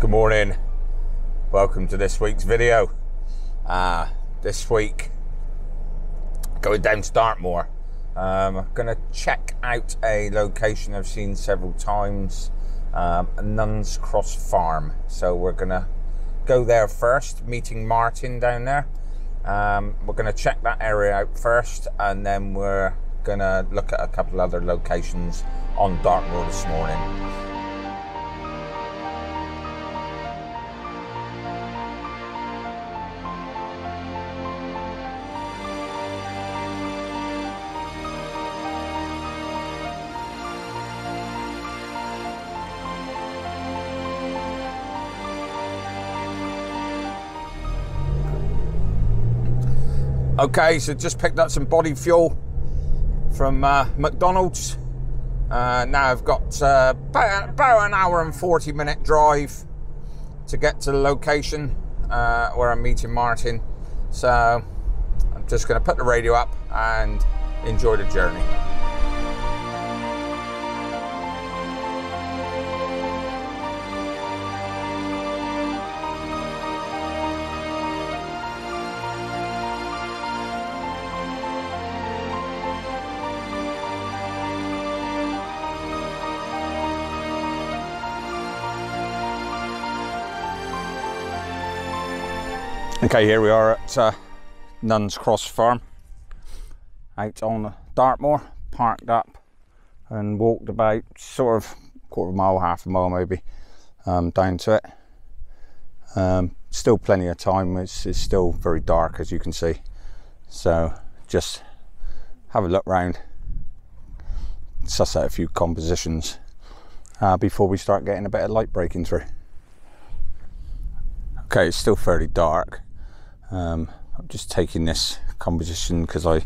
Good morning, welcome to this week's video. This week, going down to Dartmoor. I'm going to check out a location I've seen several times, Nuns Cross farm. So we're going to go there first, meeting Martin down there. We're going to check that area out first, and then we're going to look at a couple other locations on Dartmoor this morning. Okay, so just picked up some body fuel from McDonald's. Now I've got about an hour and 40-minute drive to get to the location where I'm meeting Martin. So I'm just going to put the radio up and enjoy the journey. Okay, here we are at Nuns Cross farm, out on Dartmoor, parked up and walked about sort of quarter of a mile, half a mile maybe, down to it. Still plenty of time, it's still very dark as you can see, so just have a look round, suss out a few compositions before we start getting a bit of light breaking through. Okay, it's still fairly dark. I'm just taking this composition because I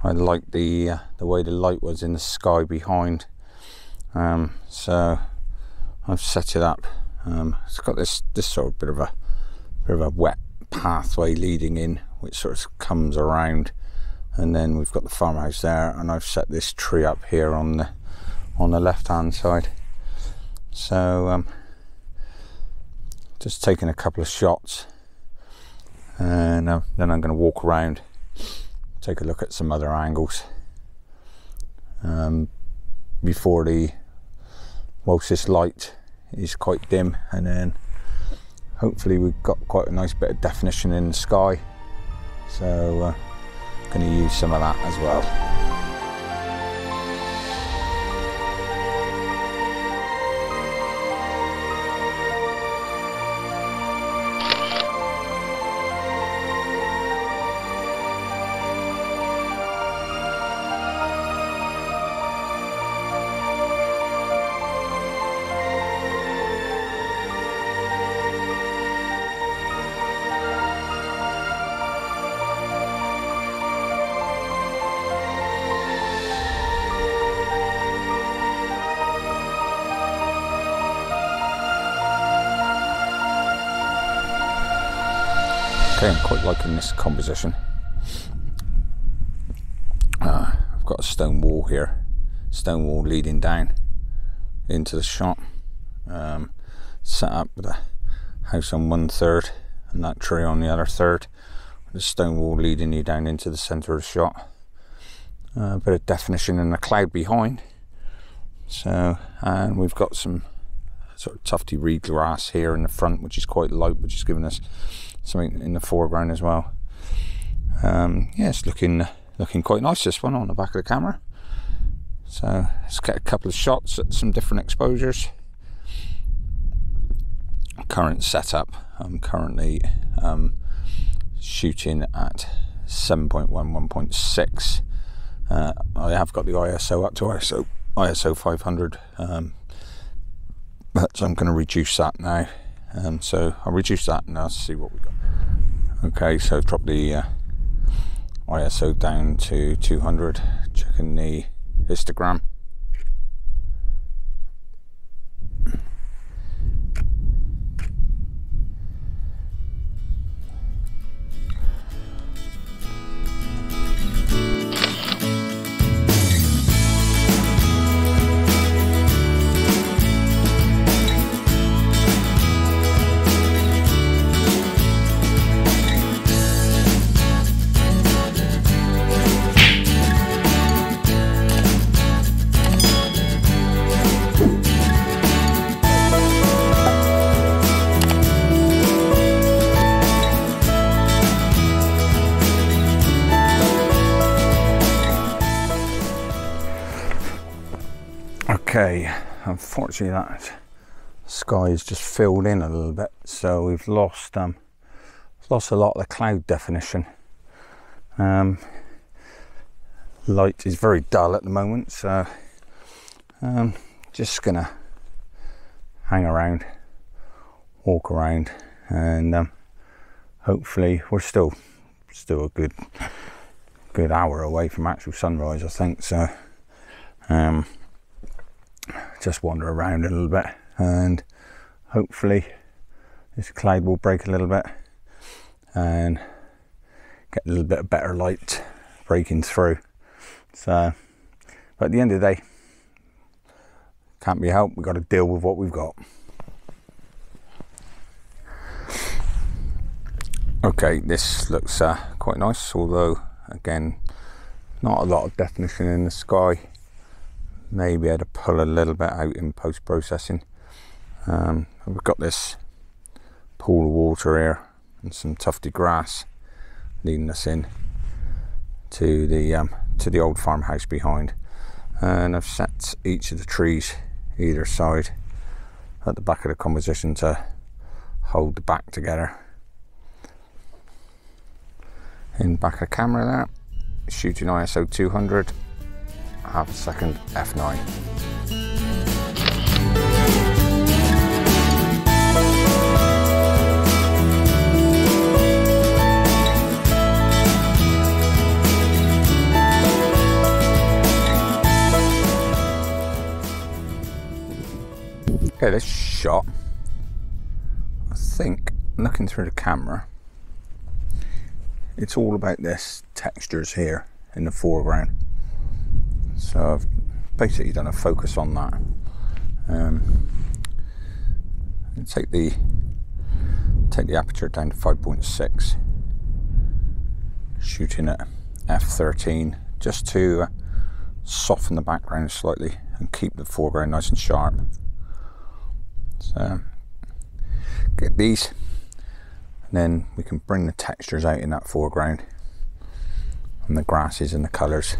like the way the light was in the sky behind. So I've set it up. It's got this sort of bit of a wet pathway leading in, which sort of comes around, and then we've got the farmhouse there, and I've set this tree up here on the left hand side. So just taking a couple of shots, and then I'm going to walk around, take a look at some other angles whilst this light is quite dim, and then hopefully we've got quite a nice bit of definition in the sky, so going to use some of that as well. Okay, I'm quite liking this composition. I've got a stone wall here, stone wall leading down into the shot. Set up with a house on 1/3 and that tree on the other 1/3. The stone wall leading you down into the centre of the shot. A bit of definition in the cloud behind. So, and we've got some sort of tufty reed grass here in the front, which is quite light, which is giving us something in the foreground as well. Yeah, it's looking quite nice, this one on the back of the camera. So let's get a couple of shots at some different exposures. Current setup, I'm currently shooting at 7.1, 1.6. I have got the ISO up to ISO 500, but I'm going to reduce that now. So I'll reduce that and I'll see what we got. Okay, so I've dropped the ISO down to 200, checking the histogram. Okay, unfortunately that sky is just filled in a little bit, so we've lost a lot of the cloud definition. Light is very dull at the moment, so just gonna hang around, walk around, and hopefully we're still a good hour away from actual sunrise, I think. So just wander around a little bit, and hopefully this cloud will break a little bit and get a little bit of better light breaking through. So, but at the end of the day, can't be helped. We've got to deal with what we've got. Okay, this looks quite nice, although again, not a lot of definition in the sky. Maybe I had to pull a little bit out in post-processing. We've got this pool of water here and some tufty grass leading us in to the old farmhouse behind, and I've set each of the trees either side at the back of the composition to hold the back together. In the back of the camera there, shooting ISO 200, half a second f9. Okay, this shot, I think, looking through the camera, it's all about this textures here in the foreground. So I've basically done a focus on that. Take the aperture down to 5.6, shooting at f13, just to soften the background slightly and keep the foreground nice and sharp. So get these, and then we can bring the textures out in that foreground and the grasses and the colours.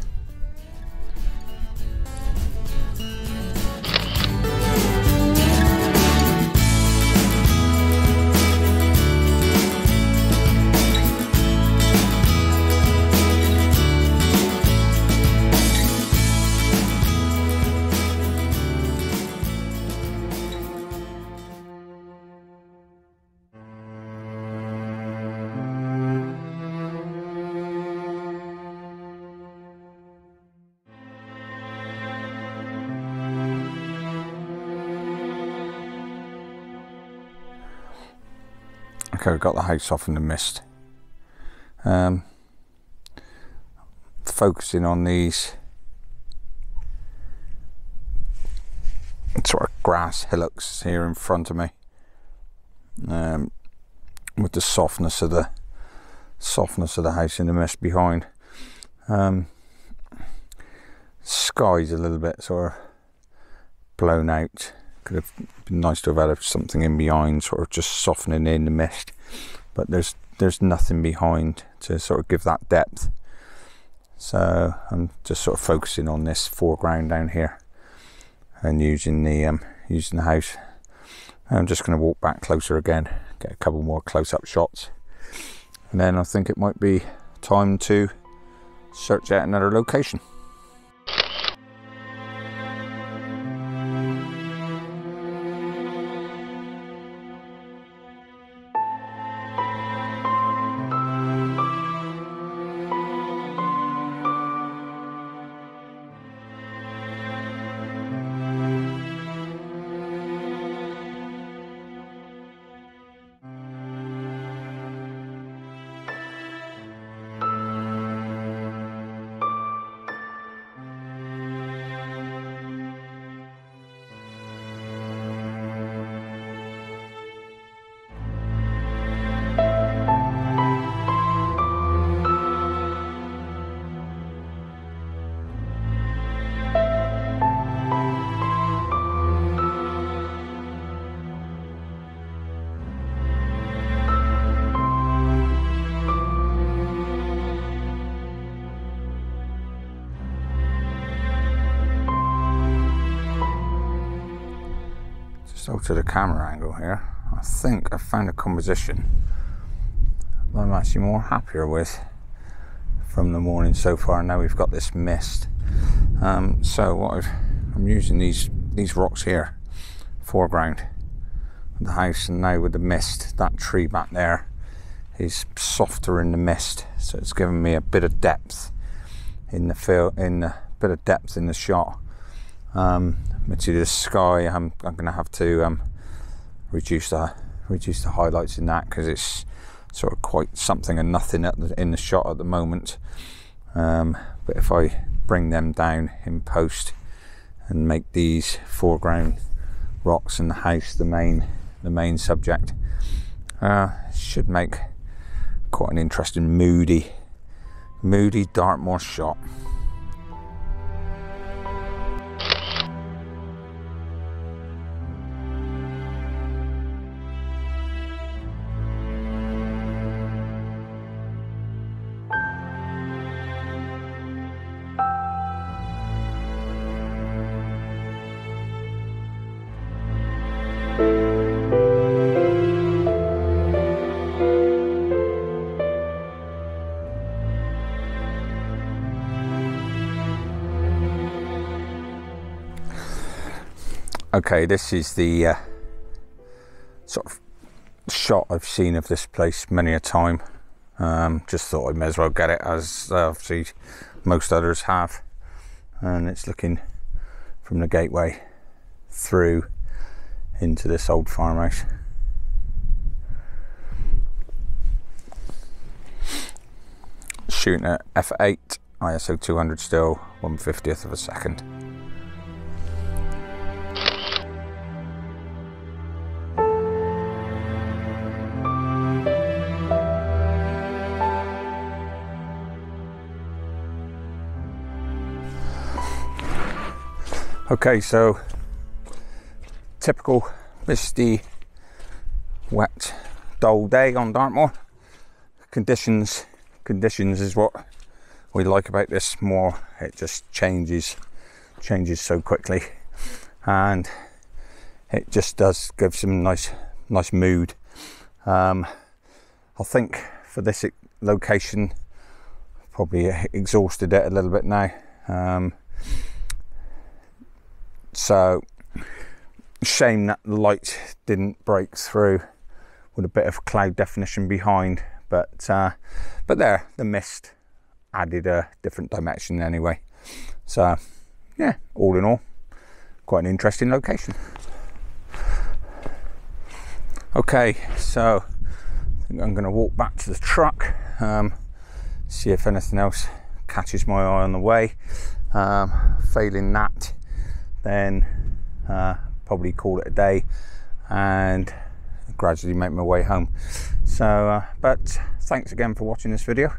Okay, we've got the house off in the mist. Focusing on these sort of grass hillocks here in front of me, with the softness of the house in the mist behind. Sky's a little bit sort of blown out. Could have been nice to have had something in behind, sort of just softening in the mist, but there's nothing behind to sort of give that depth. So I'm just sort of focusing on this foreground down here and using the house. I'm just going to walk back closer again, get a couple more close-up shots, and then I think it might be time to search out another location. So to the camera angle here, I think I found a composition that I'm actually more happier with from the morning so far. Now we've got this mist. So what I'm using these rocks here, foreground of the house, and now with the mist, that tree back there is softer in the mist, so it's giving me a bit of depth in the bit of depth in the shot. But to the sky, I'm going to have to reduce the highlights in that, because it's sort of quite something and nothing in the shot at the moment. But if I bring them down in post and make these foreground rocks and the house the main subject, should make quite an interesting moody Dartmoor shot. Okay, this is the sort of shot I've seen of this place many a time. Just thought I may as well get it, as obviously most others have. And it's looking from the gateway through into this old farmhouse. Shooting at f8, ISO 200 still, 1/50th of a second. Okay, so typical misty, wet, dull day on Dartmoor. Conditions is what we like about this more. It just changes so quickly, and it just does give some nice mood. I think for this location, probably exhausted it a little bit now. So shame that the light didn't break through with a bit of cloud definition behind, but there, the mist added a different dimension anyway. So yeah, all in all, quite an interesting location. Okay, so I think I'm going to walk back to the truck, see if anything else catches my eye on the way. Failing that, then probably call it a day and gradually make my way home. So but thanks again for watching this video.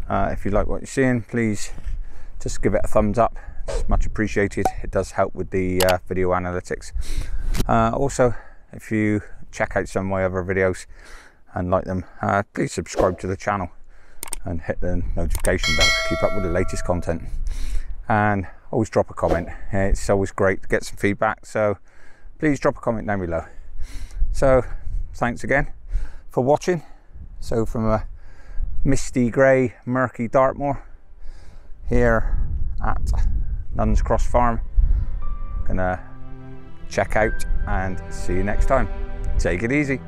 If you like what you're seeing, please just give it a thumbs up. It's much appreciated. It does help with the video analytics. Also, if you check out some of my other videos and like them, please subscribe to the channel and hit the notification bell to keep up with the latest content. And always drop a comment. It's always great to get some feedback, so please drop a comment down below. So thanks again for watching. So from a misty grey murky Dartmoor here at Nuns Cross farm, gonna check out and see you next time. Take it easy.